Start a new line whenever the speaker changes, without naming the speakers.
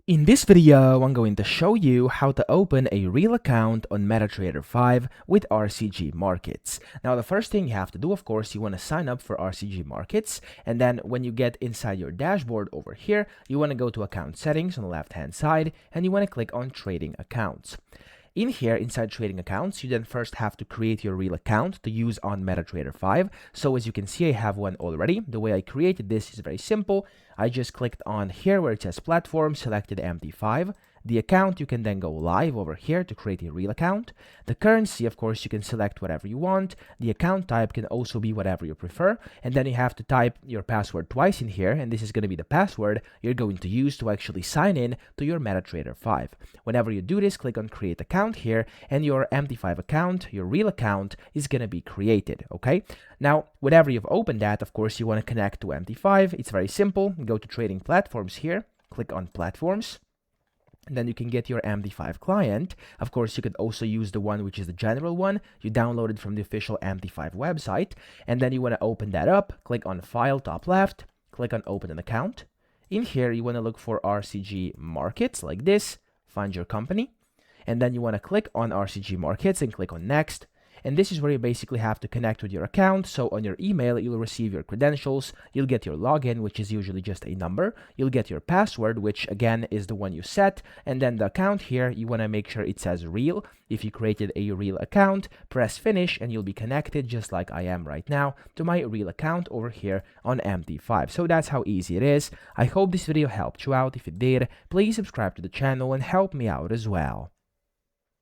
In this video, I'm going to show you how to open a real account on MetaTrader 5 with RCG Markets. Now, the first thing you have to do, of course, you want to sign up for RCG Markets. And then when you get inside your dashboard over here, you want to go to Account Settings on the left-hand side, and you want to click on Trading Accounts. In here, inside Trading Accounts, you then first have to create your real account to use on MetaTrader 5. So as you can see, I have one already. The way I created this is very simple. I just clicked on here where it says Platform, selected MT5. The account, you can then go live over here to create a real account. The currency, of course, you can select whatever you want. The account type can also be whatever you prefer. And then you have to type your password twice in here. And this is going to be the password you're going to use to actually sign in to your MetaTrader 5. Whenever you do this, click on Create Account here, and your MT5 account, your real account, is going to be created, okay? Now, whenever you've opened that, of course, you want to connect to MT5. It's very simple. Go to Trading Platforms here, click on Platforms. And then you can get your MT5 client. Of course, you could also use the one which is the general one you downloaded from the official MT5 website. And then you want to open that up, click on File, top left, click on Open an Account. In here, you want to look for RCG Markets like this, find your company. And then you want to click on RCG Markets and click on Next. And this is where you basically have to connect with your account. So on your email, you'll receive your credentials. You'll get your login, which is usually just a number. You'll get your password, which again is the one you set. And then the account here, you want to make sure it says real. If you created a real account, press finish and you'll be connected just like I am right now to my real account over here on MT5. So that's how easy it is. I hope this video helped you out. If it did, please subscribe to the channel and help me out as well.